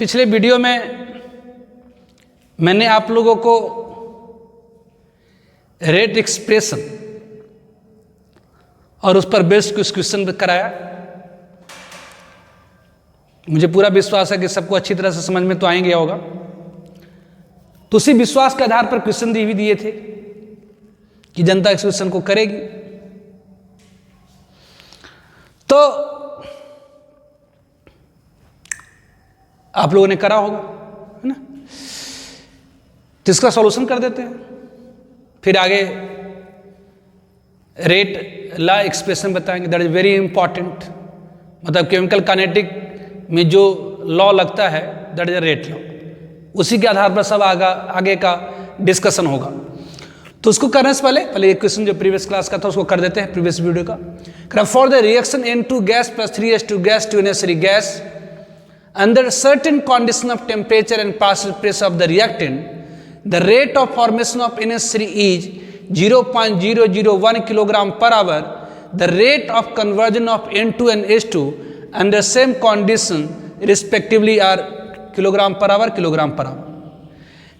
पिछले वीडियो में मैंने आप लोगों को रेट एक्सप्रेशन और उस पर बेस्ड कुछ क्वेश्चन कराया। मुझे पूरा विश्वास है कि सबको अच्छी तरह से समझ में तो आएंगे होगा। तो उसी विश्वास के आधार पर क्वेश्चन भी दिए थे कि जनता इस क्वेश्चन को करेगी। तो आप लोगों ने करा होगा, है ना। तो इसका सॉल्यूशन कर देते हैं, फिर आगे रेट लॉ एक्सप्रेशन बताएंगे। That is very important. मतलब केमिकल काइनेटिक में जो लॉ लगता है दैट इज रेट लॉ, उसी के आधार पर सब आगे का डिस्कशन होगा। तो उसको करने से पहले एक क्वेश्चन जो प्रीवियस क्लास का था उसको कर देते हैं, प्रीवियस वीडियो का। For the reaction N2 gas plus 3H2 gas to NH3 gas under certain condition of temperature and partial pressure of the reactant, the rate of formation of NH3 is 0.001 kilogram per hour. The rate of conversion of N2 and H2 under same condition respectively are kilogram per hour, kilogram per hour.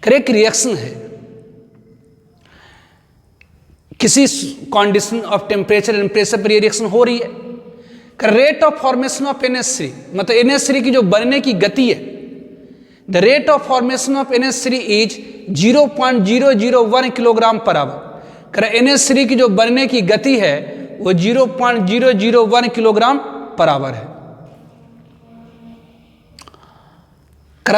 Correct reaction है, किसी condition of temperature and pressure पर ये reaction हो रही है। Rate of formation of NH3 मतलब NH3 की जो बनने की गति है, the rate of formation of NH3 is 0.001 kilogram per hour. NH3 की जो बनने की गति है वो 0.001 किलोग्राम पर आवर है।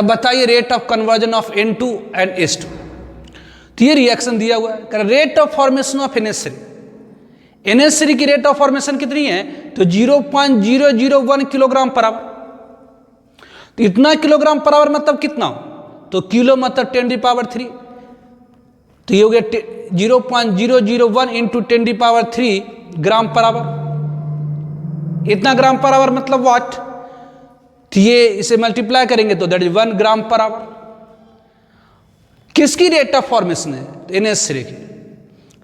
बताइए rate of conversion of N2 and H2। तो ये रिएक्शन दिया हुआ है। Rate of formation of NH3 की रेट ऑफ फॉर्मेशन कितनी है तो 0.001 किलोग्राम पर आवर। तो इतना किलोग्राम पर आवर मतलब कितना हो, तो किलो मतलब 10⁻3। तो ये हो गया 0.001 इंटू 10⁻3 ग्राम पर आवर। इतना ग्राम पर आवर मतलब वाट। तो ये इसे मल्टीप्लाई करेंगे तो that is 1 gram per our. किसकी रेट ऑफ फॉर्मेशन है, NH3 की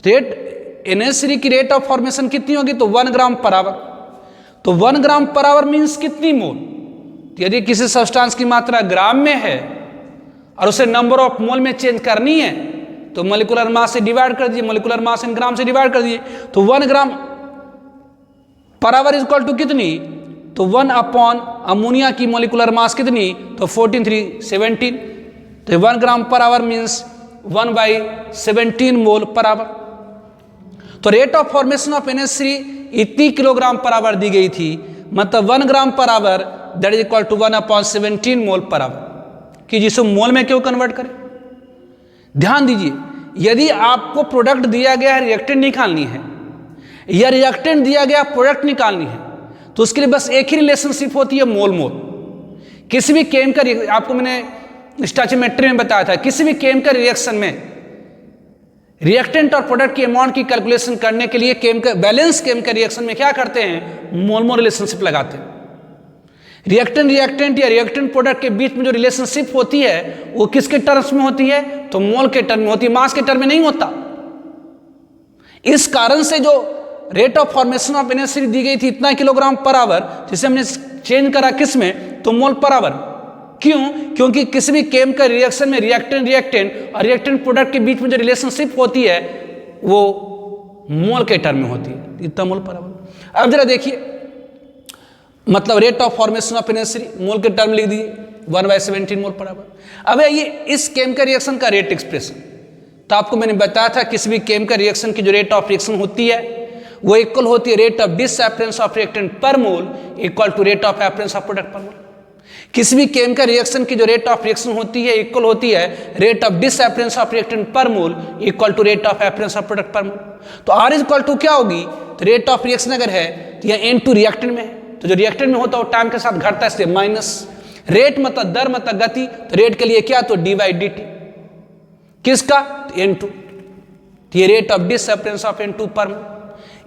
रेट। NH3 की रेट ऑफ फॉर्मेशन कितनी होगी तो 1 ग्राम पर आवर। तो 1 ग्राम पर आवर मीन्स कितनी मोल। तो यदि किसी सब्सटेंस की मात्रा ग्राम में है और उसे नंबर ऑफ मोल में चेंज करनी है तो मोलिकुलर मास से डिवाइड कर दीजिए, मोलिकुलर मास इन ग्राम से डिवाइड कर दीजिए। तो 1 gram per our is equal to कितनी, तो 1 अपॉन अमोनिया की मोलिकुलर मास कितनी तो 14,317। तो 1 gram per hour means 1/17 mole per our. तो rate of formation of NH3 इतनी किलोग्राम पर आवर दी गई थी, मतलब 1 gram per hour that is equal to 1/17 mole per hour. कि जिसे मोल में क्यों कन्वर्ट करें। ध्यान दीजिए, यदि आपको प्रोडक्ट दिया गया है रिएक्टेंट निकालनी है या रिएक्टेंट दिया गया प्रोडक्ट निकालनी है तो उसके लिए बस एक ही रिलेशनशिप होती है, मोल मोल। किसी भी केमिकल, आपको मैंने स्टोइचियोमेट्री में बताया था, किसी भी केमिकल रिएक्शन में रिएक्टेंट और प्रोडक्ट की अमाउंट की कैलकुलेशन करने के लिए बैलेंस केमिकल रिएक्शन में क्या करते हैं, मोल मोल रिलेशनशिप लगाते हैं। रिएक्टेंट या रिएक्टेंट प्रोडक्ट के बीच में जो रिलेशनशिप होती है वो किसके टर्म्स में होती है, तो मोल के टर्म में होती है, मास के टर्म में नहीं होता। इस कारण से जो rate of formation of NH3 दी गई थी इतना किलोग्राम पर आवर, जिसे हमने चेंज करा किस में, तो मोल पर आवर। क्यों, क्योंकि किसी भी केमिकल रिएक्शन में रिएक्टेंट और रिएक्टेंट प्रोडक्ट के बीच में जो रिलेशनशिप होती है वो मोल के टर्म में होती है, इतना मोल पर आवर। अब जरा देखिए, मतलब rate of formation of NH3 मोल के टर्म लिख दीजिए 1/17 मोल पर आवर। अब ये इस केमिकल रिएक्शन का रेट एक्सप्रेशन, तो आपको मैंने बताया था किसी भी केमिकल रिएक्शन की जो रेट ऑफ रिएक्शन होती है वो इक्वल होती है rate of disappearance of reactant per mole equal to rate of appearance of product per mole. किसी भी केमिकल रिएक्शन की जो रेट ऑफ रिएक्शन होती है इक्वल होती है rate of disappearance of reactant per mole equal to rate of appearance of product per mole. तो R is equal to क्या होगी, तो रेट ऑफ रिएक्शन अगर है तो यह N2 रिएक्टेंट में है, तो जो रिएक्टेंट में होता है वो टाइम के साथ घटता है, इसलिए माइनस। रेट मतलब दर मतलब गति, तो रेट के लिए क्या, तो d/dt किसका, तो N2। तो ये rate of disappearance of N2 पर मोल।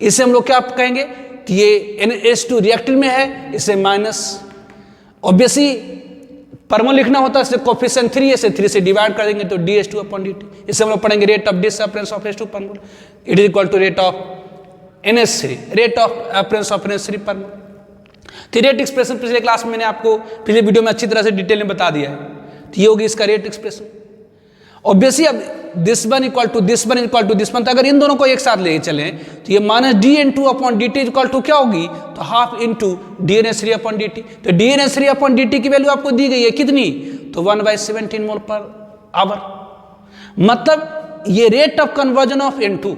इसे हम लोग क्या कहेंगे, तो ये NH2 रिएक्टेंट में है, इसे माइनस। ऑब्वियसली परमोल लिखना होता है, इसलिए कोफिशिएंट 3 से 3 से डिवाइड कर देंगे तो dH2/dt। इसे हम लोग पढ़ेंगे rate of disappearance of H2 per mole it is equal to rate of NH3, rate of appearance of NH3 per mole. तो रेट एक्सप्रेशन पिछले क्लास में मैंने आपको पिछले वीडियो में अच्छी तरह से डिटेल में बता दिया है। तो ये होगी इसका रेट एक्सप्रेशन। ऑब्वियसली अब this one equal to this one equal to this one, तो अगर इन दोनों को एक साथ ले चलें तो ये minus D N two upon D T equal to क्या होगी, तो half into D N S three upon D T. तो D N S three upon D T की वैल्यू आपको दी गई है कितनी, तो 1/17 मोल पर आवर। मतलब ये rate of conversion of N two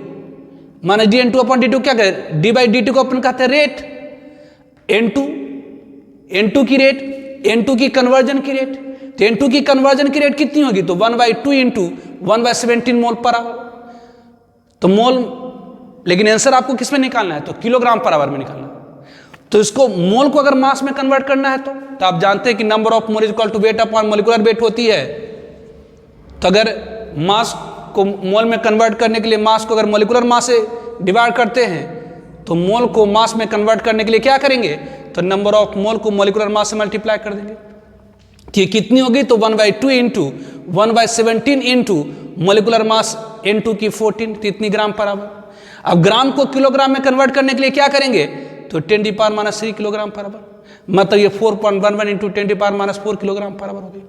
minus D N two upon D two क्या करें, डी बाई डी टी को अपन कहते हैं रेट, एन टू की रेट, एन टू की कन्वर्जन की रेट। तो एन टू की कन्वर्जन की रेट कितनी होगी, तो 1/2 इंटू 1/17 मोल पर आवर। तो मोल, लेकिन आंसर आपको किस में निकालना है, तो किलोग्राम पर आवर में निकालना है। तो इसको मोल को अगर मास में कन्वर्ट करना है तो आप जानते हैं कि number of mole equal to weight upon molecular weight होती है। तो अगर मास को मोल में कन्वर्ट करने के लिए मास को अगर मोलिकुलर मास से डिवाइड करते हैं तो मोल को मास में कन्वर्ट करने के लिए क्या करेंगे, तो नंबर ऑफ मोल को मोलिकुलर मास से मल्टीप्लाई कर देंगे। तो ये कितनी होगी, तो 1/2 into 1/17 into molecular mass N2 की 14, तो इतनी ग्राम पर आवर। अब ग्राम को किलोग्राम में कन्वर्ट करने के लिए क्या करेंगे, तो 10⁻³ किलोग्राम पर आवर। मतलब ये 4.11 इंटू 10⁻⁴ किलोग्राम पर आवर हो गई।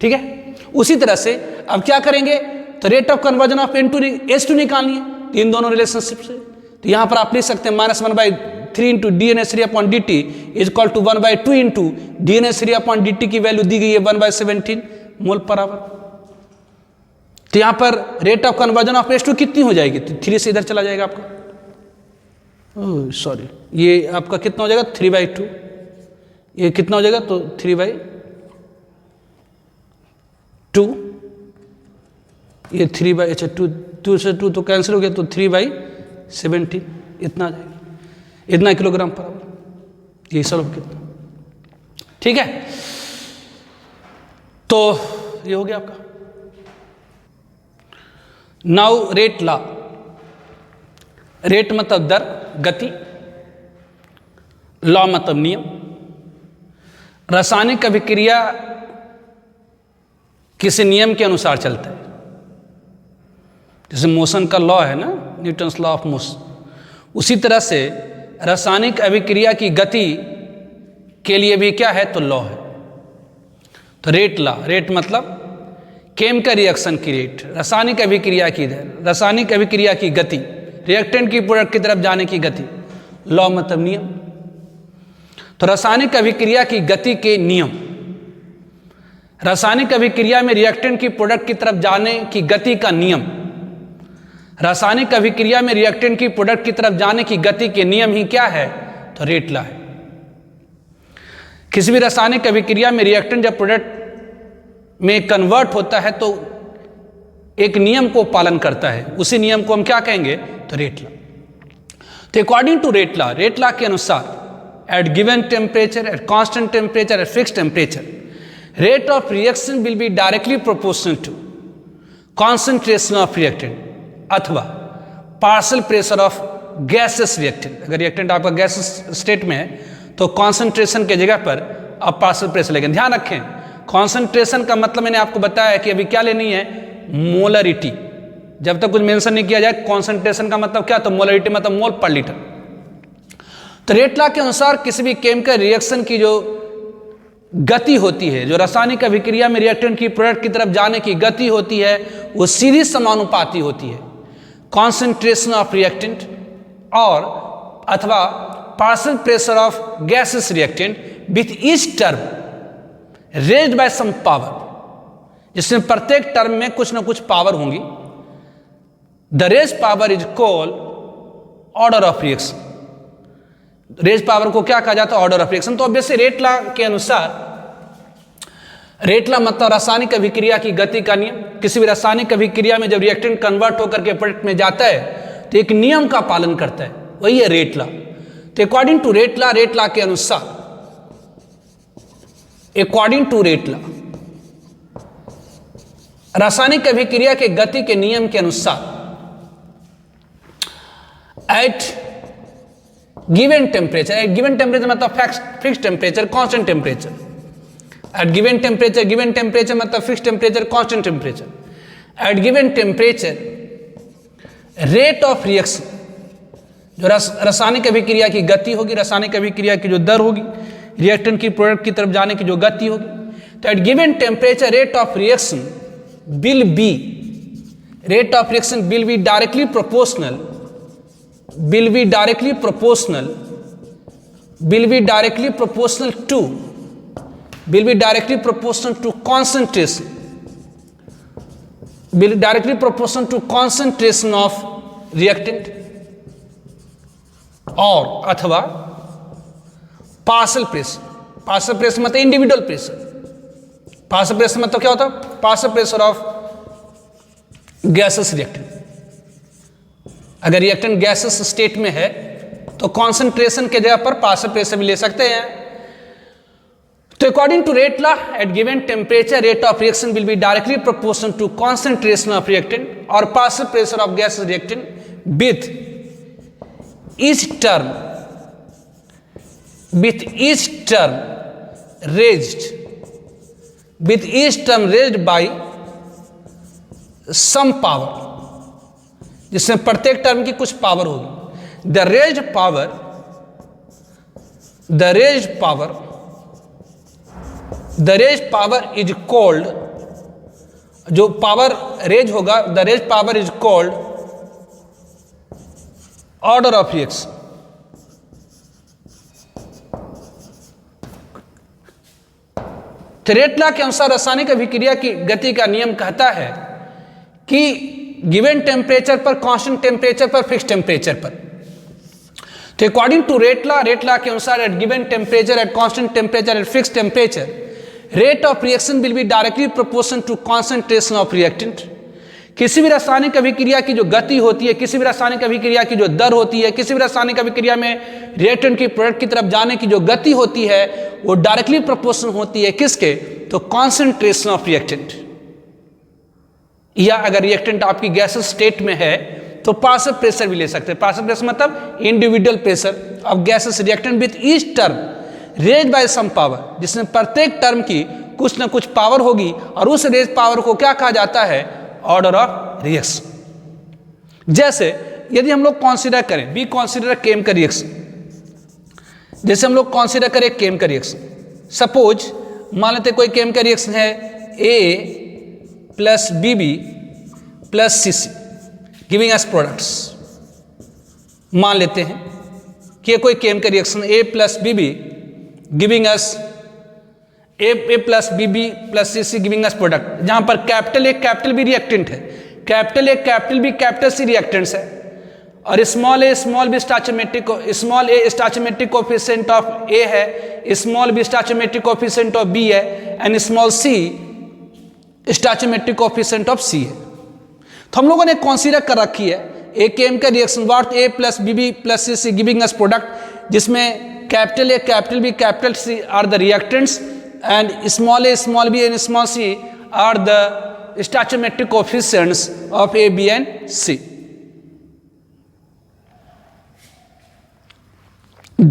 ठीक है, उसी तरह से अब क्या करेंगे, तो rate of conversion of N2 निकालनी है। तो इन दोनों रिलेशनशिप से तो यहाँ पर आप लिख सकते हैं -1/3 into D N S three upon D T is equal to 1/2 into D N S three upon D T की वैल्यू दी गई है 1/17 मोल पर आवर। तो यहाँ पर rate of conversion of H2 कितनी हो जाएगी, तो 3 से इधर चला जाएगा आपका, सॉरी ये आपका कितना हो जाएगा 3/2, ये कितना हो जाएगा, तो 3/2, ये 3/, अच्छा 2 से 2 तो कैंसिल हो गया, तो 3/17 इतना आ जाएगा, इतना किलोग्राम पर आवर। ये सॉल्व कितना, ठीक है। तो ये हो गया आपका। नाउ रेट लॉ, रेट मतलब दर, गति, लॉ मतलब नियम। रासायनिक अभिक्रिया किसी नियम के अनुसार चलता है, जैसे मोशन का लॉ है ना, न्यूटन्स लॉ ऑफ मोशन, उसी तरह से रासायनिक अभिक्रिया की गति के लिए भी क्या है, तो लॉ है। तो रेट लॉ, रेट मतलब केमिकल रिएक्शन की रेट, रासायनिक अभिक्रिया की दर, रासायनिक अभिक्रिया की गति, रिएक्टेंट की प्रोडक्ट की तरफ जाने की गति। लॉ मतलब नियम। तो रासायनिक अभिक्रिया की गति के नियम, रासायनिक अभिक्रिया में रिएक्टेंट की प्रोडक्ट की तरफ जाने की गति का नियम, रासायनिक अभिक्रिया में रिएक्टेंट की प्रोडक्ट की तरफ जाने की गति के नियम ही क्या है, तो रेट लॉ है। किसी भी रासायनिक अभिक्रिया में रिएक्टेंट जब प्रोडक्ट में कन्वर्ट होता है तो एक नियम को पालन करता है, उसी नियम को हम क्या कहेंगे, तो रेट लॉ। तो according to rate law, rate law के अनुसार at given temperature, at constant temperature, at fixed temperature, rate of reaction will be directly proportional to concentration of reactant अथवा partial pressure of gases reactant. अगर reactant आपका gases state में है तो concentration के जगह पर आप पार्शियल प्रेशर लेंगे। ध्यान रखें, कॉन्सेंट्रेशन का मतलब मैंने आपको बताया कि अभी क्या लेनी है, मोलरिटी। जब तक कुछ मेंशन नहीं किया जाए, कॉन्सेंट्रेशन का मतलब क्या, तो मोलरिटी मतलब मोल पर लीटर। तो रेट लॉ के अनुसार किसी भी केमिकल रिएक्शन की जो गति होती है, जो रासायनिक अभिक्रिया में रिएक्टेंट की प्रोडक्ट की तरफ जाने की गति होती है, वो सीधी समानुपाती होती है कॉन्सेंट्रेशन ऑफ रिएक्टेंट और अथवा partial pressure of gases reactant with each term raised by some power, जिसमें प्रत्येक टर्म में कुछ ना कुछ पावर होंगी। The raise power is called order of reaction. Raise power को क्या कहा जाता है, ऑर्डर ऑफ रिएक्शन। तो ऑब्वियसली रेट लॉ के अनुसार, रेट लॉ मतलब रासायनिक अभिक्रिया की गति का नियम। किसी भी रासायनिक अभिक्रिया में जब रिएक्टेंट कन्वर्ट होकर के प्रोडक्ट में जाता है तो एक नियम का पालन करता है, वही है रेट लॉ। तो according to rate law, rate law के अनुसार, अकॉर्डिंग टू रेट लॉ, रासायनिक अभिक्रिया के गति के नियम के अनुसार एट गिवन टेम्परेचर मतलब fix temperature, constant temperature, at given temperature मतलब fix temperature, constant temperature, at given temperature rate of reaction जो रासायनिक अभिक्रिया की गति होगी, रासायनिक अभिक्रिया की जो दर होगी, रिएक्टेंट की प्रोडक्ट की तरफ जाने की जो गति होगी, तो at given temperature rate of reaction will be directly proportional to concentration of reactant, और अथवा पार्शियल प्रेशर मतलब इंडिविजुअल प्रेशर। पार्शियल प्रेशर मतलब क्या होता है? Partial pressure of gases reactant. अगर रिएक्टेंट गैसेस स्टेट में है तो कॉन्सेंट्रेशन के जगह पर पार्शियल प्रेशर भी ले सकते हैं। तो according to rate law, at given temperature rate of reaction will be directly proportional to concentration of reactant और partial pressure of gases reactant with each term raised by some power, जिसमें प्रत्येक term की कुछ power होगी। The raised power is called, जो power raise होगा, the raised power is called order of reaction. Rate law के अनुसार रासायनिक अभिक्रिया की गति का नियम कहता है कि गिवन टेम्परेचर पर, कांस्टेंट टेम्परेचर पर, फिक्स टेम्परेचर पर, तो अकॉर्डिंग टू रेट लॉ के अनुसार at given temperature, at constant temperature, at fix temperature, rate of reaction will be directly proportional to concentration of reactant. किसी भी रासायनिक अभिक्रिया की जो गति होती है, किसी भी रासायनिक अभिक्रिया की जो दर होती है, किसी भी रासायनिक अभिक्रिया में रिएक्टेंट की प्रोडक्ट की तरफ जाने की जो गति होती है, वो डायरेक्टली प्रोपोर्शनल होती है किसके? तो कॉन्सेंट्रेशन ऑफ रिएक्टेंट। या अगर रिएक्टेंट आपकी गैसेस स्टेट में है तो पार्शियल प्रेशर भी ले सकते हैं। पार्शियल प्रेशर मतलब individual pressure of gases reactant with each term raised by some power, जिसमें प्रत्येक टर्म की कुछ ना कुछ पावर होगी और उस रेज पावर को क्या कहा जाता है? Order of reaction. जैसे यदि हम लोग कंसीडर करें, बी कंसीडर केमिकल रिएक्शन, जैसे हम लोग कंसीडर करें केमिकल रिएक्शन, सपोज मान लेते कोई केमिकल रिएक्शन है A plus b B plus c C giving us products. मान लेते हैं कि ये कोई chemical reaction A plus b B giving us A plus b B plus c C giving us product, जहां पर capital A capital B reactant है, capital A capital B capital C reactants है, और small A small B stoichiometric, small A stoichiometric coefficient of A है, small B stoichiometric coefficient of B है, and small C stoichiometric coefficient of C है। तो हम लोगों ने consider कर रखी है a chemical reaction what A plus b B plus c C giving us product, जिसमें capital A capital B capital C are the reactants and small a small b and small c are the stoichiometric coefficients of A, B and C.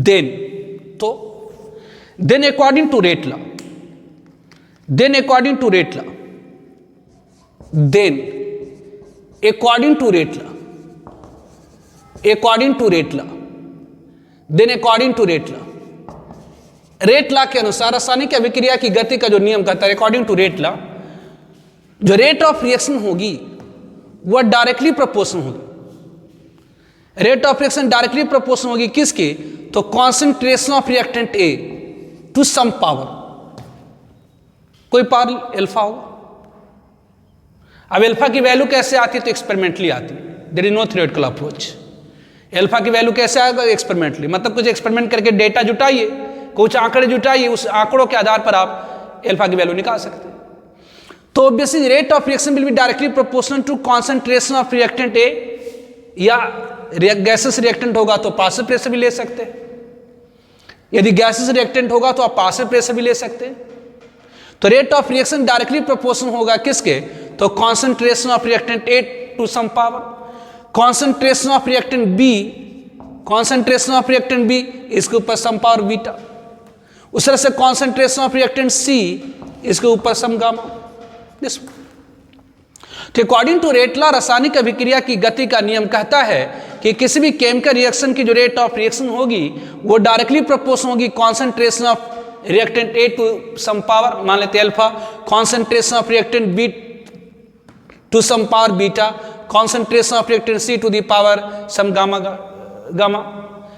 Then according to rate law, then according to rate law, then according to rate law, according to rate law, then according to rate law, rate law के अनुसार रासायनिक अभिक्रिया की गति का जो नियम कहता है, अकॉर्डिंग टू रेट लॉ, जो रेट ऑफ रिएक्शन होगी वह डायरेक्टली प्रोपोर्शनल होगी। Rate of reaction directly proportional होगी किसके? तो concentration of reactant A to some power, कोई पावर अल्फा होगा। अब अल्फा की वैल्यू कैसे आती है? तो एक्सपेरिमेंटली आती है, there is no theoretical approach. Alpha की वैल्यू कैसे आएगा? एक्सपेरिमेंटली, मतलब कुछ एक्सपेरिमेंट करके डेटा जुटाइए, कुछ आंकड़े जुटाइए, उस आंकड़ों के आधार पर आप अल्फा की वैल्यू निकाल सकते हैं। तो obviously rate of reaction will be directly proportional to concentration of reactant A, या गैसेस रिएक्टेंट होगा तो पार्शियल प्रेशर भी ले सकते हैं, यदि गैसेस रिएक्टेंट होगा तो आप पार्शियल प्रेशर भी ले सकते हैं। तो rate of reaction directly proportional होगा किसके? तो concentration of reactant A to some power, concentration of reactant B, concentration of reactant B इसके ऊपर सम पावर बीटा, उस तरह से कॉन्सेंट्रेशन ऑफ रिएक्टेंट सी इसके ऊपर सम गामा। तो अकॉर्डिंग टू रेट लॉ रासायनिक अभिक्रिया की गति का नियम कहता है कि किसी भी केमिकल रिएक्शन की जो रेट ऑफ रिएक्शन होगी वो डायरेक्टली प्रोपोर्शनल होगी concentration of reactant A to some power, मान लेते हैं alpha, concentration of reactant B to some power beta, concentration of reactant C to the power some gamma gamma.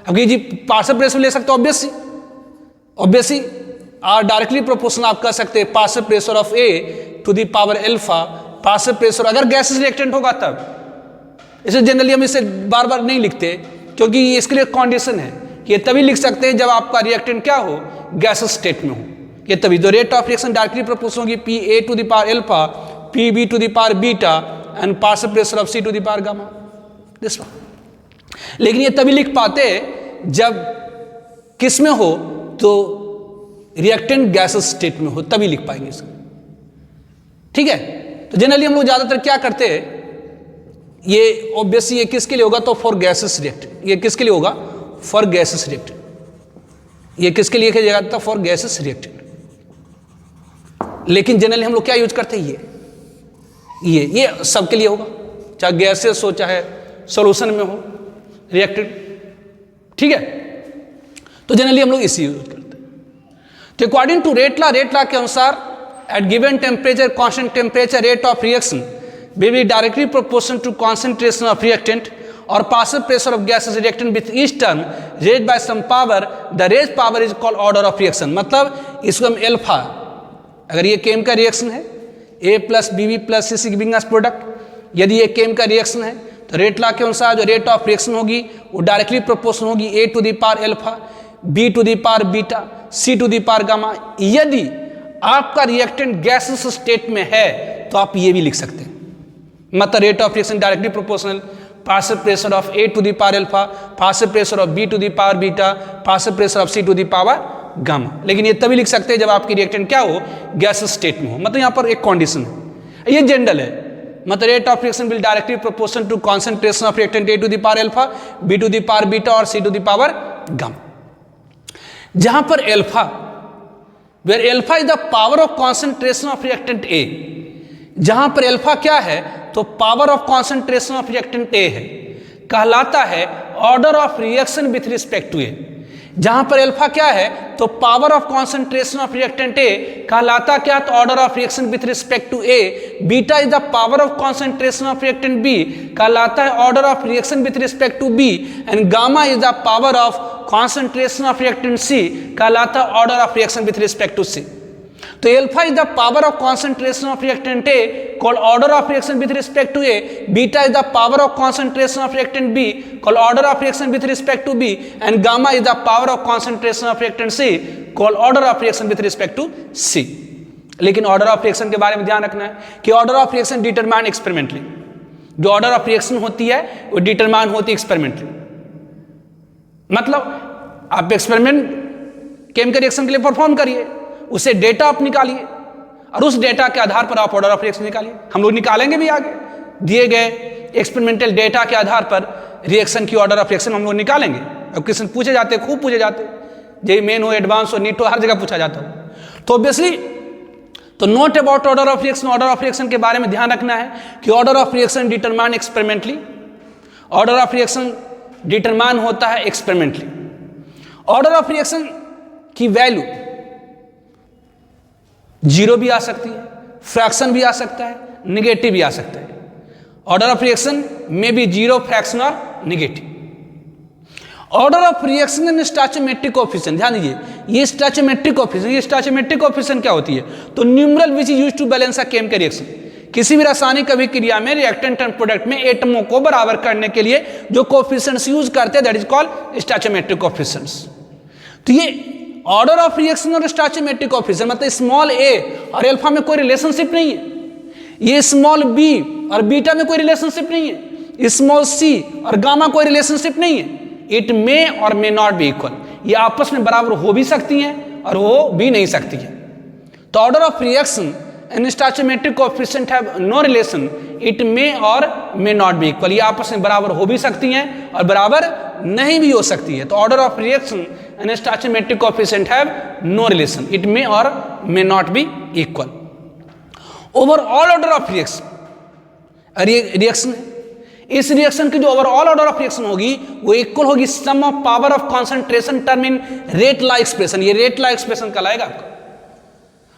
अब ये जी partial pressure ले सकते हो ऑब्वियसली आर डायरेक्टली प्रोपोर्शनल आप कह सकते हैं partial pressure of A to the power alpha, partial pressure अगर गैसेस रिएक्टेंट होगा तब। इसे जनरली हम इसे बार बार नहीं लिखते क्योंकि इसके लिए कंडीशन है कि ये तभी लिख सकते हैं जब आपका रिएक्टेंट क्या हो, गैसेस स्टेट में हो। ये तभी तो rate of reaction directly proportional होगी P A to the power alpha, P B to the power beta and partial pressure of C to the power gamma, this one. लेकिन ये तभी लिख पाते जब किस में हो, तो रिएक्टेंट गैसेस स्टेट में हो, तभी लिख पाएंगे इसको, ठीक है। तो जनरली हम लोग ज्यादातर क्या करते हैं, ये ऑब्वियसली ये किसके लिए होगा, तो फॉर गैसेस रिएक्टेंट। ये किसके लिए होगा, फॉर गैसेस रिएक्टेंट। ये किसके लिए किया जाता है, फॉर गैसेस रिएक्टेंट। लेकिन जनरली हम लोग क्या यूज करते हैं, ये सबके लिए होगा, चाहे गैसेस हो चाहे सॉल्यूशन में हो रिएक्टेंट, ठीक है। तो जनरली हम लोग इसी यूज करते हैं। तो अकॉर्डिंग टू रेटला के अनुसार at given temperature constant temperature rate of reaction will be directly proportional to concentration of reactant or partial pressure of gases reactant with each term raised by some power. The raised power is called order of reaction। मतलब इसको हम alpha, अगर ये chemical reaction है A plus B B plus C giving us product, यदि ये chemical reaction है तो रेट लॉ के अनुसार जो रेट ऑफ रिएक्शन होगी वो डायरेक्टली प्रोपोर्शनल होगी A to the power alpha, B to the power beta, C to the power gamma. यदि आपका रिएक्टेंट गैसेस स्टेट में है तो आप ये भी लिख सकते हैं, मतलब rate of reaction directly proportional partial pressure of A to the power alpha, partial pressure of B to the power beta, partial pressure of C to the power gamma. लेकिन ये तभी लिख सकते हैं जब आपकी रिएक्टेंट क्या हो, गैस स्टेट में हो। मतलब यहाँ पर एक कंडीशन है, ये जनरल है, मतलब rate of reaction will directly proportional to concentration of reactant A to the power alpha, B to the power beta और C to the power gamma. जहां पर alpha, where alpha is the power of concentration of reactant A, जहां पर alpha क्या है तो power of concentration of reactant A है, कहलाता है order of reaction with respect to A. जहां पर अल्फा क्या है तो power of concentration of reactant A, कहलाता क्या तो order of reaction with respect to A. Beta is the power of concentration of reactant B, कहलाता है order of reaction with respect to B. And gamma is the power of concentration of reactant C, कहलाता है order of reaction with respect to C. तो alpha is the power of concentration of reactant A called order of reaction with respect to A, beta is the power of concentration of reactant B called order of reaction with respect to B, and gamma is the power of concentration of reactant C called order of reaction with respect to C. लेकिन order of reaction के बारे में ध्यान रखना है कि order of reaction determine experimentally, जो order of reaction होती है वो डिटरमाइन होती है एक्सपेरिमेंटली। मतलब आप एक्सपेरिमेंट केमिकल रिएक्शन के लिए परफॉर्म करिए, उसे डेटा आप निकालिए और उस डेटा के आधार पर आप ऑर्डर ऑफ रिएक्शन निकालिए। हम लोग निकालेंगे भी आगे, दिए गए एक्सपेरिमेंटल डेटा के आधार पर रिएक्शन की ऑर्डर ऑफ रिएक्शन हम लोग निकालेंगे। अब क्वेश्चन पूछे जाते, खूब पूछे जाते, जेई मेन हो, एडवांस हो, नीट हो, हर जगह पूछा जाता हो। तो ऑब्वियसली तो note about order of reaction, order of reaction के बारे में ध्यान रखना है कि order of reaction determine experimentally, order of reaction determine होता है एक्सपेरिमेंटली। ऑर्डर ऑफ रिएक्शन की वैल्यू जीरो भी आ सकती है, फ्रैक्शन भी आ सकता है, निगेटिव भी आ सकता है। ऑर्डर ऑफ रिएक्शन में भी जीरो, फ्रैक्शन और negative. Order of reaction in stoichiometric coefficient, ध्यान दीजिए, ये स्टोइचोमेट्रिक कोएफिशिएंट, ये स्टोइचोमेट्रिक कोएफिशिएंट क्या होती है तो numeral which is used to balance a chemical reaction. किसी भी रासायनिक अभिक्रिया में रिएक्टेंट एंड प्रोडक्ट में एटमों को बराबर करने के लिए जो कोएफिशिएंट्स यूज करते हैं दैट इज कॉल्ड स्टोइचोमेट्रिक कोएफिशिएंट्स। तो ये ऑर्डर ऑफ रिएक्शन और स्टोइचोमेट्रिक कोएफिशिएंट, मतलब स्मॉल ए और अल्फा में कोई रिलेशनशिप नहीं है, ये स्मॉल बी और बीटा में कोई रिलेशनशिप नहीं है, स्मॉल सी और गामा कोई रिलेशनशिप नहीं है। इट मे और मे नॉट बी इक्वल, ये आपस में बराबर हो भी सकती हैं और हो भी नहीं सकती है। तो order of reaction and stoichiometric coefficient have no relation, it may और मे नॉट बी इक्वल, ये आपस में बराबर हो भी सकती हैं और बराबर नहीं भी हो सकती है। तो order of reaction and stoichiometric coefficient have no relation, it may और may not be equal. Overall order of reaction, reaction इस रिएक्शन की जो ओवरऑल ऑर्डर ऑफ रिएक्शन होगी वो इक्वल होगी sum of power of concentration term in rate law expression. ये rate law expression कहलाएगा आपका।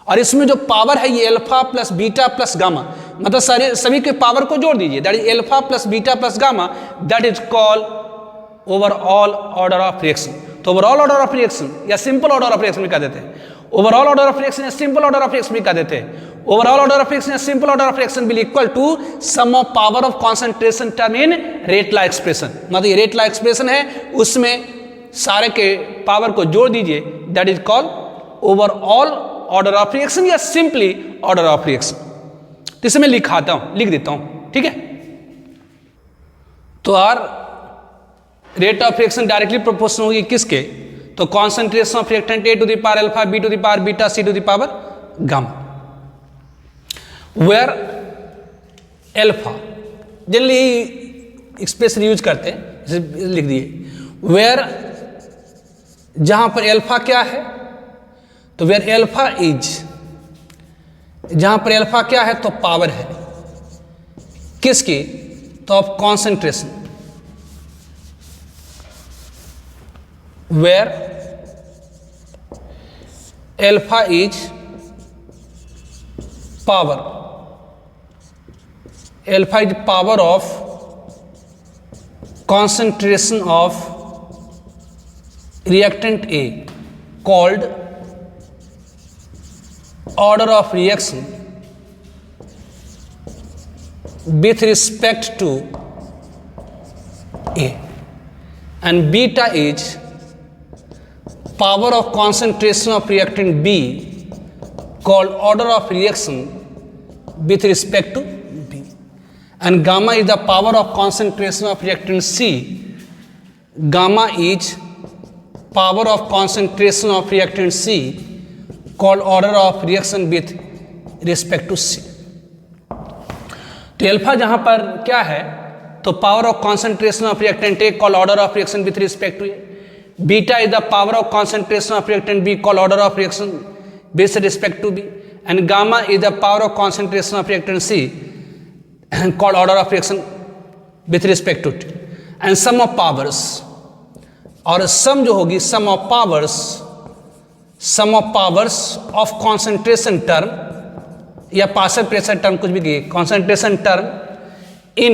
और इसमें जो पावर है ये alpha plus beta plus gamma, मतलब सारे सभी के पावर को जोड़ दीजिए, that is alpha plus beta plus gamma, that is called overall order of reaction. तो ओवरऑल ऑर्डर ऑफ रिएक्शन या सिंपल ऑर्डर ऑफ रिएक्शन भी कह देते हैं, ओवरऑल ऑर्डर ऑफ रिएक्शन या सिंपल ऑर्डर ऑफ रिएक्शन भी कह देते हैं। ओवरऑल ऑर्डर ऑफ रिएक्शन या simple order of reaction will equal to sum of power of concentration term in rate law expression. मतलब ये रेट लॉ एक्सप्रेशन है, उसमें सारे के पावर को जोड़ दीजिए, that is called overall order of reaction या सिंपली ऑर्डर ऑफ रिएक्शन। तो इसे मैं लिखाता हूं, लिख देता हूं, ठीक है। तो R rate of reaction directly proportional होगी किसके, तो concentration of reactant A to the power alpha B to the power beta C to the power gamma, where alpha generally expression use करते हैं, इसे लिख दिए, वेयर जहां पर अल्फा क्या है, तो वेयर अल्फा इज, जहां पर अल्फा क्या है तो पावर है किसकी, तो of concentration, where alpha is power, alpha is power of concentration of reactant A called order of reaction with respect to A, and beta is power of concentration of reactant B called order of reaction with respect to B, and gamma is the power of concentration of reactant C. Gamma is power of concentration of reactant C called order of reaction with respect to C. तो अल्फा जहां पर क्या है तो power of concentration of reactant A call order of reaction with respect to A, beta is the power of concentration of reactant B call order of reaction with respect to B, and gamma is the power of concentration of reactant C called order of reaction with respect to it, and sum of powers, और sum जो होगी sum of powers of concentration term या partial pressure term कुछ भी कहिए, concentration term in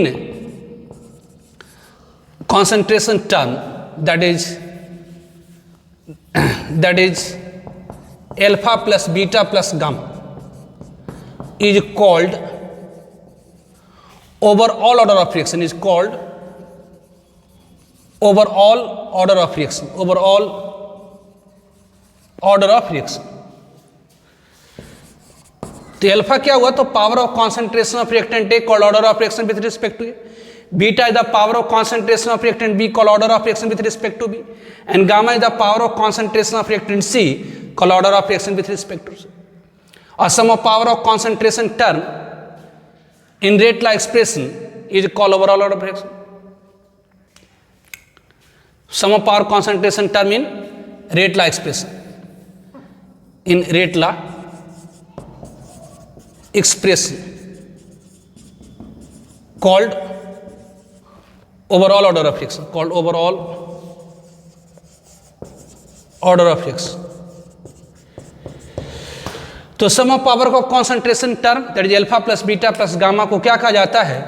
concentration term that is alpha plus beta plus gamma is called overall order of reaction, is called overall order of reaction, overall order of reaction. तो alpha क्या हुआ तो power of concentration of reactant A called order of reaction with respect to A, beta is the power of concentration of reactant B called order of reaction with respect to B, and gamma is the power of concentration of reactant C called order of reaction with respect to C, और sum of power of concentration term in rate law expression is called overall order of reaction. Sum of power concentration term in rate law expression, in rate law expression called overall order of reaction, called overall order of reaction. तो sum of power of concentration term that is alpha plus beta plus gamma को क्या कहा जाता है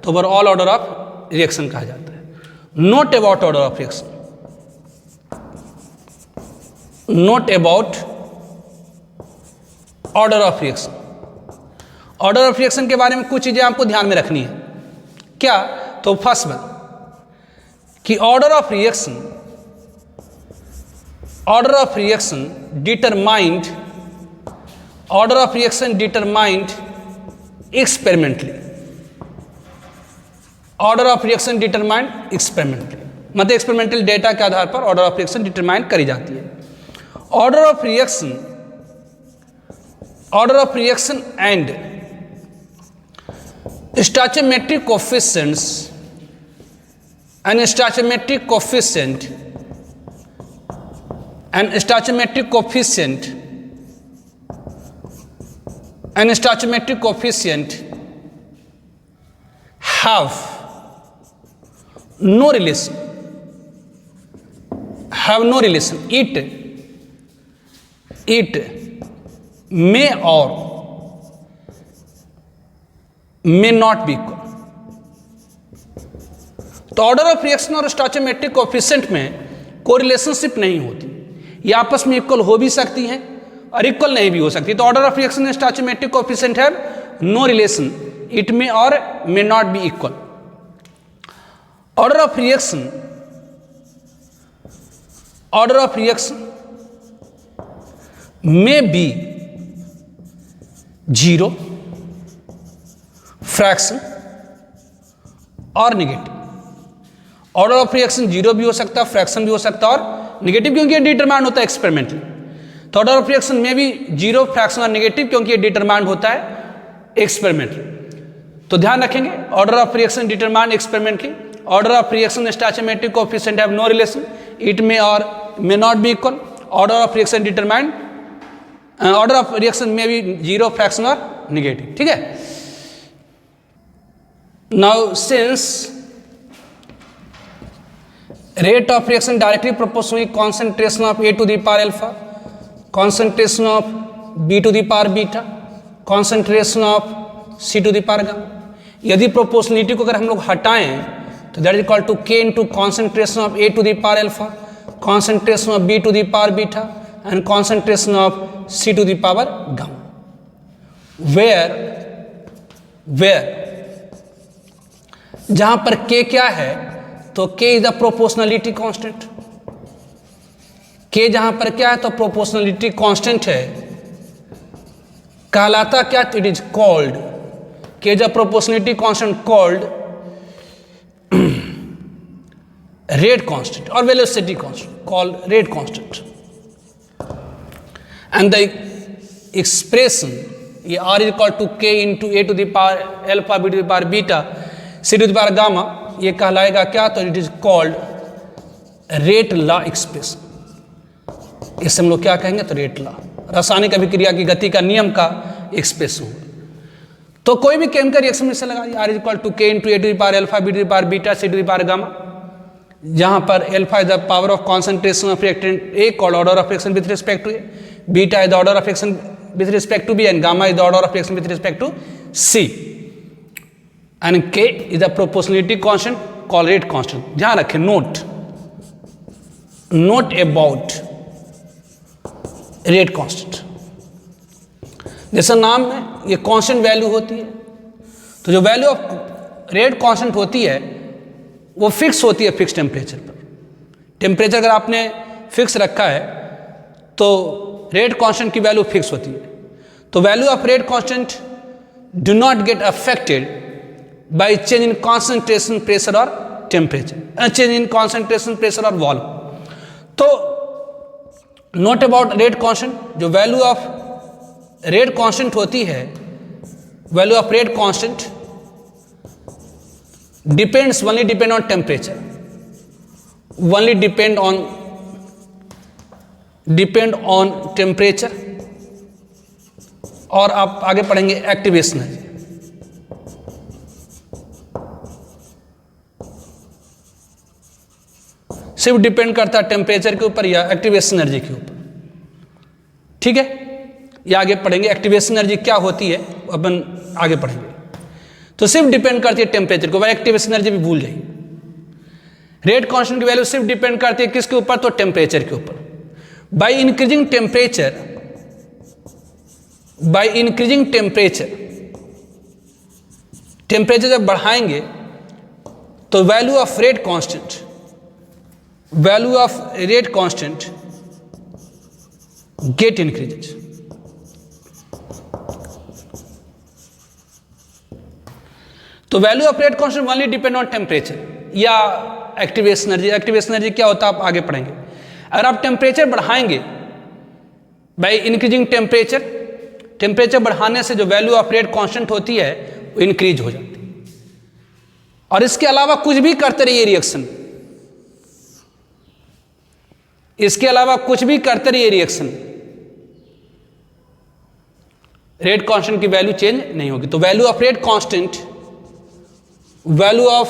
तो overall order of reaction कहा जाता है। Note about order of reaction, note about order of reaction, order of reaction के बारे में कुछ चीजें आपको ध्यान में रखनी है। क्या, तो फर्स्ट वन कि order of reaction determined, order of reaction determined experimentally, order of reaction determined experimentally, मतलब एक्सपेरिमेंटल डेटा के आधार पर ऑर्डर ऑफ रिएक्शन डिटरमाइन करी जाती है। Order of reaction and stoichiometric coefficients and stoichiometric coefficient have no relation, have no relation. It may or may not be equal. तो order of reaction और स्टोइचोमेट्रिक coefficient में कोई relationship नहीं होती, ये आपस में इक्वल हो भी सकती हैं और इक्वल नहीं भी हो सकती. तो order of reaction and stoichiometric coefficient have no relation, it may और may not be equal. Order of reaction may be 0, fraction और नेगेटिव. ऑर्डर ऑफ रिएक्शन 0 भी हो सकता है, फ्रैक्शन भी हो सकता है और नेगेटिव, क्योंकि ये डिटरमाइंड होता है एक्सपेरिमेंटली. तो ऑर्डर ऑफ रिएक्शन में भी 0, फ्रैक्शन और नेगेटिव, क्योंकि ये डिटरमाइंड होता है एक्सपेरिमेंटली. तो ध्यान रखेंगे, order of reaction determined experimentally. Order of reaction stoichiometric coefficient have no relation, it may और may not be equal. Order of reaction determined, order of reaction में भी 0, फ्रैक्शन और नेगेटिव. ठीक है. Now since rate of reaction directly proportional to concentration of A to the power alpha, concentration of B to the power beta, concentration of C to the power gamma. यदि proportionality को अगर हम लोग हटाएं तो that is equal to K into concentration of A to the power alpha, concentration of B to the power beta and concentration of C to the power gamma. where जहां पर K क्या है, तो K is the proportionality constant. K जहां पर क्या है, तो प्रोपोर्शनलिटी कांस्टेंट है, कहलाता क्या, it is called, K is the proportionality constant called rate constant और velocity constant, called rate constant. And the expression ये R is equal to K into A to the power alpha, B to the power beta, C to the power gamma, ये कहलाएगा क्या, तो it is called rate law expression. इसे हम लोग क्या कहेंगे, तो रेट लॉ, रासायनिक अभिक्रिया की गति का नियम का एक्सप्रेशन. तो कोई भी केमिकल रिएक्शन में से लगा दिया, R is equal to K into A to the power alpha, B to the power beta, C to the power gamma, जहां पर alpha is the power of concentration of reactant A called order of reaction with respect to A, beta is the order of reaction with respect to B and gamma is the order of reaction with respect to C. and K is the proportionality constant called rate constant. ध्यान रखें, note about rate constant. जैसा नाम में ये constant value होती है, तो जो वैल्यू ऑफ रेट कांस्टेंट होती है वो फिक्स होती है फिक्स टेम्परेचर पर. टेम्परेचर अगर आपने फिक्स रखा है तो रेट कांस्टेंट की वैल्यू फिक्स होती है. तो value of rate constant do not get affected by change in concentration, pressure or temperature, change in concentration, pressure or volume. तो note about rate constant, जो वैल्यू ऑफ रेट कांस्टेंट होती है, value of rate constant depends only depend on temperature, only depend on temperature. और आप आगे पढ़ेंगे activation energy. सिर्फ depend करता है टेम्परेचर के ऊपर या एक्टिवेशन एनर्जी के ऊपर. ठीक है, ये आगे पढ़ेंगे एक्टिवेशन एनर्जी क्या होती है, अपन आगे पढ़ेंगे. तो सिर्फ डिपेंड करती है टेम्परेचर के ऊपर, एक्टिवेशन एनर्जी भी भूल जाइए. रेट कांस्टेंट की वैल्यू सिर्फ डिपेंड करती है किसके ऊपर, तो टेम्परेचर के ऊपर. बाय इंक्रीजिंग टेम्परेचर जब बढ़ाएंगे तो value of rate constant get increases. तो value of rate constant only depend on temperature या एक्टिवेशन एनर्जी. एक्टिवेशन एनर्जी क्या होता है आप आगे पढ़ेंगे. अगर आप टेम्परेचर बढ़ाएंगे बाय इंक्रीजिंग टेम्परेचर बढ़ाने से जो वैल्यू ऑफ रेट कांस्टेंट होती है वो इंक्रीज हो जाती है. और इसके अलावा कुछ भी करते रहिए रिएक्शन, इसके अलावा कुछ भी करते रहिए रिएक्शन, रेट कांस्टेंट की वैल्यू चेंज नहीं होगी. तो value of rate constant, value of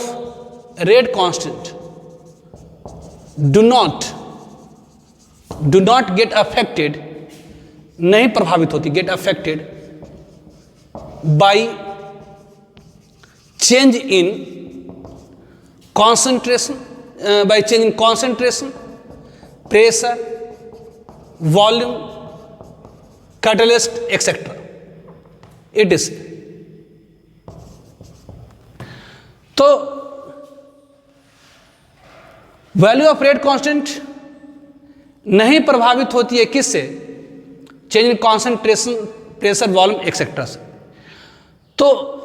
rate constant do not get affected, नहीं प्रभावित होती, get affected by change in concentration, by change in concentration, pressure, volume, catalyst etcetera, it is. तो value of rate constant नहीं प्रभावित होती है किससे? Change in concentration, pressure, volume etcetera से। तो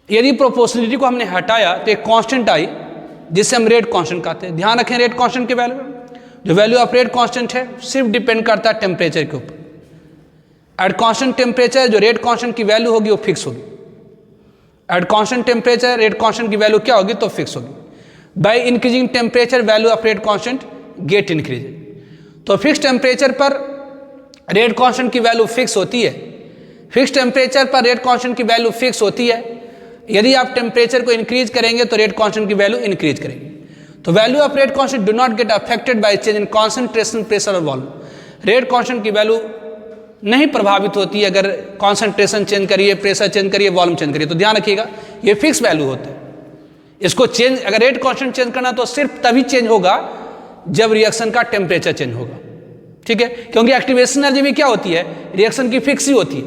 यदि प्रोपोर्शनलिटी को हमने हटाया तो एक कांस्टेंट आई जिसे हम रेट कांस्टेंट कहते हैं। ध्यान रखें, रेट कांस्टेंट के वैल्यू, जो वैल्यू ऑफ रेट कांस्टेंट है सिर्फ डिपेंड करता है टेम्परेचर के ऊपर। एट कांस्टेंट टेम्परेचर जो रेट कांस्टेंट की वैल्यू होगी वो फिक्स होगी। Eight constant temperature rate constant की वैल्यू क्या होगी? तो फिक्स होगी। By increasing temperature value of rate constant gate increase. तो फिक्स टेम्परेचर पर रेट कांस्टेंट की वैल्यू फिक्स होती है। फिक्स टेम्परेचर पर रेट कांस्टेंट की वैल्यू फिक्स होती है। यदि आप टेम्परेचर को इंक्रीज करेंगे तो रेट कांस्टेंट की वैल्यू इंक्रीज करेंगे। तो value of rate constant do not get affected by change in concentration, pressure और वॉल्यूम। रेट कांस्टेंट की वैल्यू नहीं प्रभावित होती है अगर कॉन्सेंट्रेशन चेंज करिए, प्रेशर चेंज करिए, वॉल्यूम चेंज करिए। तो ध्यान रखिएगा ये फिक्स वैल्यू होता है। इसको चेंज, अगर रेट कांस्टेंट चेंज करना तो सिर्फ तभी चेंज होगा जब रिएक्शन का टेम्परेचर चेंज होगा। ठीक है, क्योंकि एक्टिवेशन एनर्जी भी क्या होती है? रिएक्शन की फिक्स ही होती है।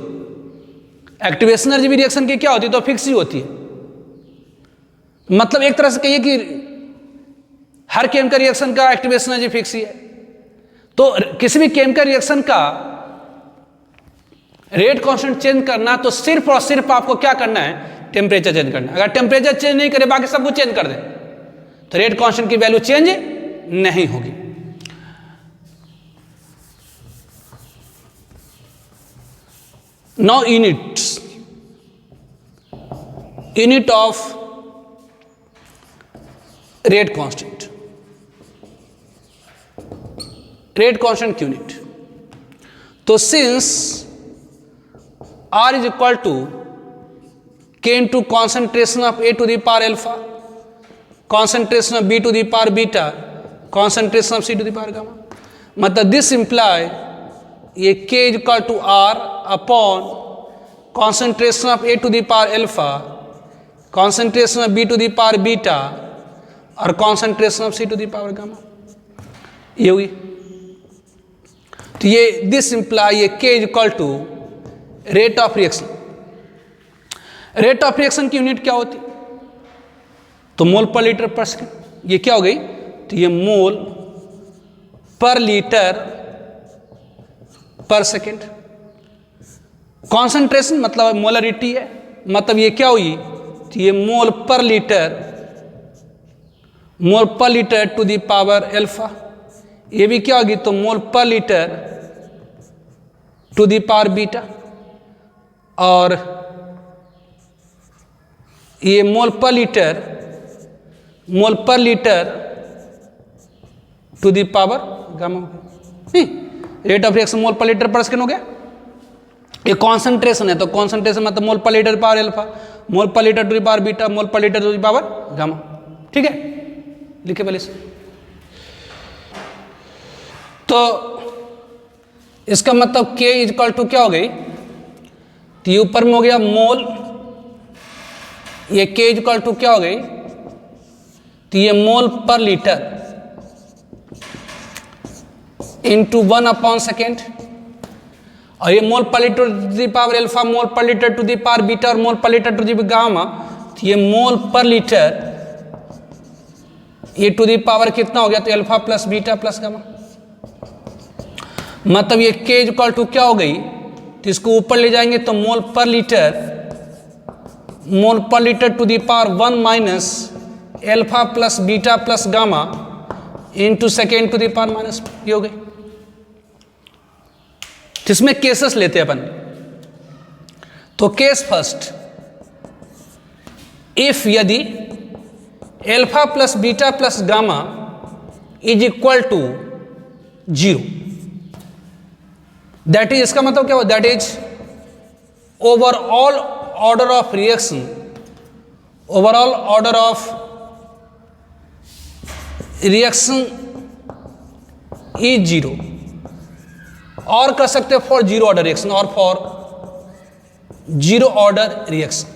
एक्टिवेशन एनर्जी भी रिएक्शन की क्या होती है? तो फिक्स ही होती है। मतलब एक तरह से कहिए कि हर केमिकल रिएक्शन का एक्टिवेशन एनर्जी फिक्स ही है। तो किसी भी केमिकल रिएक्शन का रेट कांस्टेंट चेंज करना तो सिर्फ और सिर्फ आपको क्या करना है? टेम्परेचर चेंज करना। अगर टेम्परेचर चेंज नहीं करे, बाकी सब कुछ चेंज कर दें, तो रेट कांस्टेंट की वैल्यू चेंज नहीं होगी। Now unit of rate constant, rate constant unit. तो since R is equal to K into concentration of A to the power alpha, concentration of B to the power beta, concentration of C to the power gamma. मतलब this imply ये K is equal to R upon concentration of A to the power alpha, concentration of B to the power beta और concentration of C to the power gamma, ये हुई। तो ये this imply ये K is equal to rate of reaction. Rate of reaction की unit क्या होती? तो मोल पर लीटर पर सेकेंड। ये क्या हो गई? तो ये मोल पर लीटर पर सेकेंड। कॉन्सेंट्रेशन मतलब मोलरिटी है, मतलब ये क्या हुई? तो ये mole per litre to the power alpha. ये भी क्या होगी? तो mole per litre to the power beta, और ये mole per litre to the power gamma. Rate of reaction mole per litre पर सेकेंड हो गया। ये कॉन्सेंट्रेशन है, तो कॉन्सेंट्रेशन मतलब मोल per litre power alpha, mole per litre to the power beta, mole per litre to the power gamma. ठीक है, लिखे पहले से। तो इसका मतलब K इज इक्वल टू क्या हो गई? तो ये ऊपर में हो गया मोल, ये K इज इक्वल टू क्या हो गई? तो ये mole per litre into 1 upon second, और ये mole per litre to the power alpha, mole per litre to the power beta और mole per litre to the gamma. तो ये मोल पर लीटर ये टू द पावर कितना हो गया? तो alpha plus beta plus gamma. मतलब ये K इज इक्वल टू क्या हो गई? तो इसको ऊपर ले जाएंगे तो mole per litre to the power 1 minus alpha plus beta plus gamma into second to the power minus, ये हो गई। जिसमें केसेस लेते हैं अपन। तो केस फर्स्ट, इफ यदि alpha plus beta plus gamma is equal to 0, that is, इसका मतलब क्या हुआ? That is overall order of reaction, overall order of reaction is zero, और कर सकते हैं फॉर जीरो ऑर्डर रिएक्शन और फॉर जीरो ऑर्डर रिएक्शन।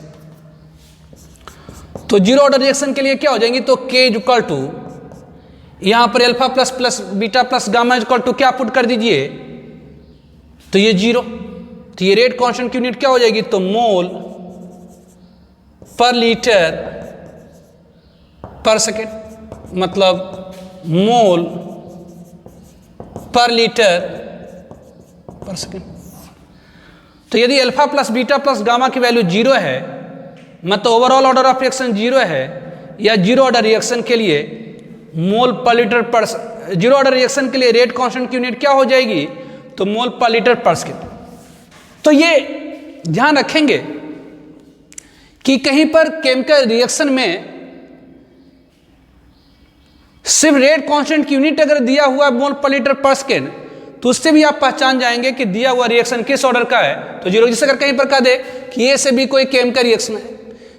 तो जीरो ऑर्डर रिएक्शन के लिए क्या हो जाएंगी, तो K इक्वल टू यहां पर alpha plus plus beta plus gamma equal to क्या पुट कर दीजिए, तो ये जीरो, तो ये रेट कांस्टेंट की यूनिट क्या हो जाएगी, तो मोल पर लीटर पर सेकेंड, मतलब मोल पर लीटर पर सेकेंड। तो यदि alpha plus beta plus gamma की वैल्यू जीरो है, मतलब overall order of reaction zero है, या जीरो ऑर्डर रिएक्शन के लिए मोल पर लीटर पर, जीरो ऑर्डर रिएक्शन के लिए रेट कांस्टेंट की यूनिट क्या हो जाएगी, तो मोल पर लीटर पर सेकेंड। तो ये ध्यान रखेंगे कि कहीं पर केमिकल रिएक्शन में सिर्फ रेट कांस्टेंट की यूनिट अगर दिया हुआ है मोल पर लीटर पर सेकेंड, तो उससे भी आप पहचान जाएंगे कि दिया हुआ रिएक्शन किस ऑर्डर का है, तो जीरो। जैसे अगर कहीं पर कह दे कि ए से भी कोई केमिकल रिएक्शन है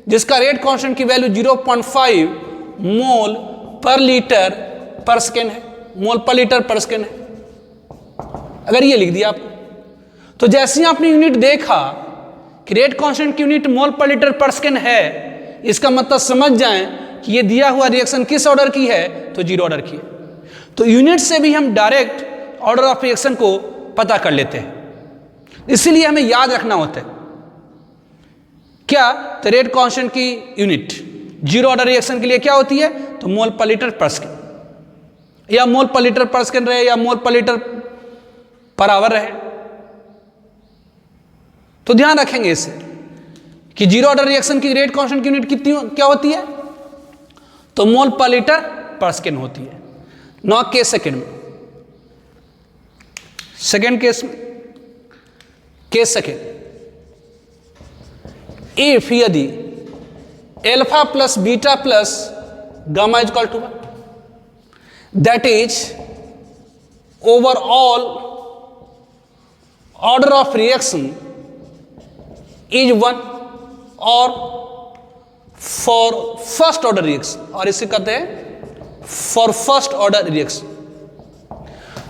जिसका रेट कांस्टेंट की वैल्यू 0.5 मोल पर लीटर पर सेकेंड है, मोल पर लीटर पर सेकेंड है, अगर ये लिख दिया आपको, तो जैसे ही आपने यूनिट देखा कि रेट कांस्टेंट की यूनिट मोल पर लीटर पर सेकेंड है, इसका मतलब समझ जाएं कि ये दिया हुआ रिएक्शन किस ऑर्डर की है, तो जीरो ऑर्डर की है। तो यूनिट से भी हम डायरेक्ट ऑर्डर ऑफ रिएक्शन को पता कर लेते हैं, इसीलिए हमें याद रखना होता है क्या, तो रेट कांस्टेंट की यूनिट जीरो ऑर्डर रिएक्शन के लिए क्या होती है, तो मोल पर लीटर पर सेकेंड, या मोल पर लीटर पर सेकेंड रहे या मोल पर लीटर पर आवर रहे। तो ध्यान रखेंगे इससे कि जीरो ऑर्डर रिएक्शन की रेट कांस्टेंट की यूनिट कितनी क्या होती है, तो मोल पर लीटर पर सेकेंड होती है। नौ केस सेकेंड में, सेकेंड केस में, केस सेकेंड, इफ यदि alpha plus beta plus gamma is equal to 1, that is overall order of reaction is 1, और फॉर फर्स्ट ऑर्डर रिएक्शन, और इसे कहते हैं फॉर फर्स्ट ऑर्डर रिएक्शन।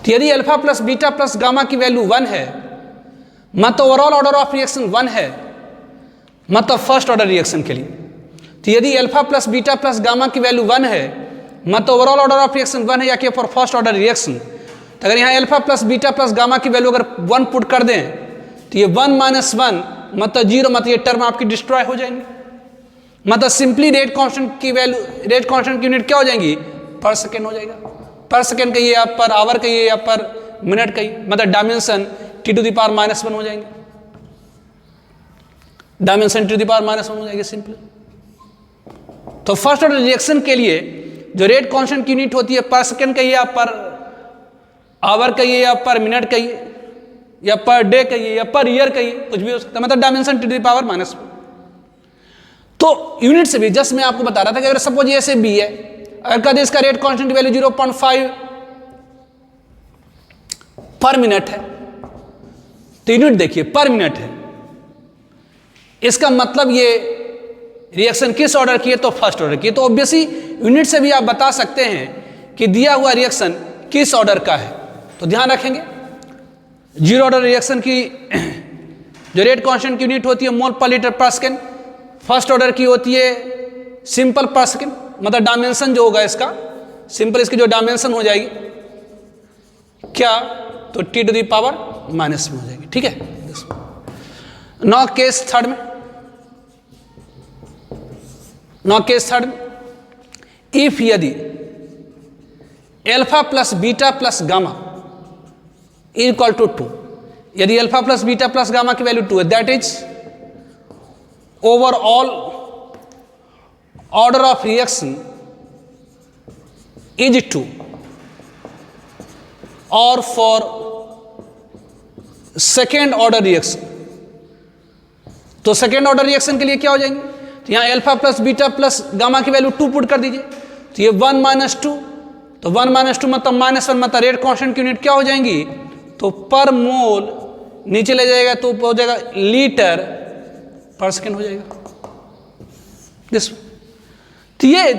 तो यदि alpha plus beta plus gamma की value 1 है, मतलब ओवरऑल ऑर्डर ऑफ रिएक्शन 1 है, मतलब फर्स्ट ऑर्डर रिएक्शन के लिए। तो यदि alpha plus beta plus gamma की वैल्यू 1 है, मतलब ओवरऑल ऑर्डर ऑफ रिएक्शन 1 है, या कि फॉर फर्स्ट ऑर्डर रिएक्शन, तो अगर यहाँ alpha plus beta plus gamma की वैल्यू अगर 1 पुट कर दें, तो ये 1 - 1 मतलब जीरो, मतलब ये टर्म आपकी डिस्ट्रॉय हो जाएंगी, मतलब सिंपली रेट कांस्टेंट की वैल्यू, रेट कांस्टेंट की यूनिट क्या हो जाएंगी, पर सेकेंड हो जाएगा। पर सेकेंड कहिए या पर आवर कहिए या पर मिनट कहिए, मतलब डायमेंशन T⁻⁻1 हो जाएंगे, डायमेंशन T⁻⁻1 हो जाएगी सिंपल। तो फर्स्ट ऑर्डर रिएक्शन के लिए जो रेट कांस्टेंट की यूनिट होती है, पर सेकेंड कहिए या पर आवर कहिए या पर मिनट कहिए या पर डे कहिए या पर ईयर कहिए, कुछ भी हो सकता है, मतलब डायमेंशन T⁻⁻1। तो यूनिट से भी जस्ट मैं आपको बता रहा था कि अगर सपोज ए से बी है, अगर कहते इसका रेट कांस्टेंट की वैल्यू 0.5 पर मिनट है, तो यूनिट देखिए पर मिनट है, इसका मतलब ये रिएक्शन किस ऑर्डर की है, तो फर्स्ट ऑर्डर की है। तो ऑब्वियसली यूनिट से भी आप बता सकते हैं कि दिया हुआ रिएक्शन किस ऑर्डर का है। तो ध्यान रखेंगे जीरो ऑर्डर रिएक्शन की जो रेट कांस्टेंट की यूनिट होती है मोल पर लीटर पर सेकेंड, फर्स्ट ऑर्डर की होती है सिंपल पर सेकेंड, मतलब डायमेंशन जो होगा इसका सिंपल, इसकी जो डायमेंशन हो जाएगी क्या, तो T⁻⁻⁻ में हो जाएगी। ठीक है, नौ केस थर्ड में, नौ केस थर्ड में, इफ यदि alpha plus beta plus gamma equal to 2, यदि alpha plus beta plus gamma की वैल्यू 2 है, that is overall order of reaction is 2, और फॉर सेकेंड ऑर्डर रिएक्शन, तो second order reaction के लिए क्या हो जाएंगे, तो यहां alpha plus beta plus gamma की वैल्यू 2 पुट कर दीजिए, तो ये 1 - 2, तो 1 - 2 मतलब -1, मतलब रेट कांस्टेंट की यूनिट क्या हो जाएंगी, तो पर मोल नीचे ले जाएगा तो हो जाएगा लीटर पर सेकेंड हो जाएगा। दिस, तो ये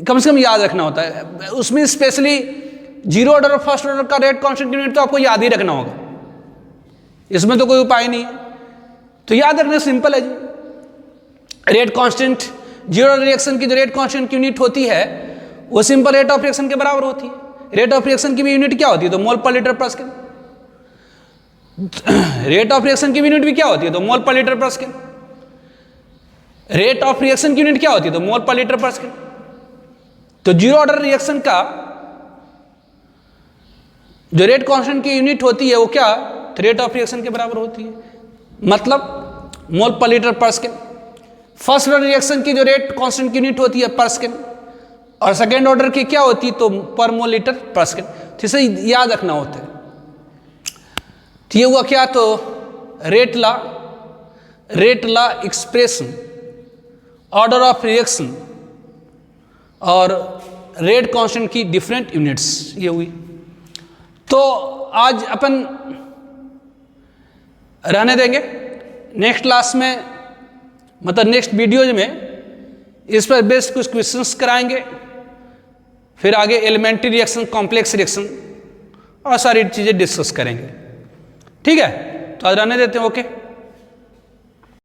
कम से कम याद रखना होता है। उसमें स्पेशली जीरो ऑर्डर और फर्स्ट ऑर्डर का रेट कांस्टेंट यूनिट तो आपको याद ही रखना होगा, इसमें तो कोई उपाय नहीं है। तो याद रखना सिंपल है जी। रेट कांस्टेंट जीरो रिएक्शन की जो रेट कांस्टेंट की यूनिट होती है वो सिंपल रेट ऑफ रिएक्शन के बराबर होती है। रेट ऑफ रिएक्शन की भी यूनिट क्या होती है? तो मोल पर लीटर पर सेकेंड। रेट ऑफ रिएक्शन की यूनिट भी क्या होती है? तो मोल पर लीटर पर सेकेंड। रेट ऑफ रिएक्शन की यूनिट क्या होती है? तो मोल पर लीटर पर सेकेंड। तो जीरो ऑर्डर रिएक्शन का जो रेट कांस्टेंट की यूनिट होती है वो क्या? तो रेट ऑफ रिएक्शन के बराबर होती है, मतलब मोल पर लीटर पर सेकेंड। फर्स्ट ऑर्डर रिएक्शन की जो रेट कांस्टेंट की यूनिट होती है पर सेकेंड, और सेकेंड ऑर्डर की क्या होती है? तो पर मोल लीटर पर सेकेंड। तो इसे याद रखना होता है। तो ये हुआ क्या? तो rate law expression, order of reaction और रेट कांस्टेंट की डिफरेंट यूनिट्स, ये हुई। तो आज अपन रहने देंगे, नेक्स्ट क्लास में मतलब नेक्स्ट वीडियोज में इस पर बेस्ड कुछ क्वेश्चंस कराएंगे, फिर आगे एलिमेंट्री रिएक्शन, कॉम्प्लेक्स रिएक्शन और सारी चीज़ें डिस्कस करेंगे। ठीक है, तो आज रहने देते हैं। ओके।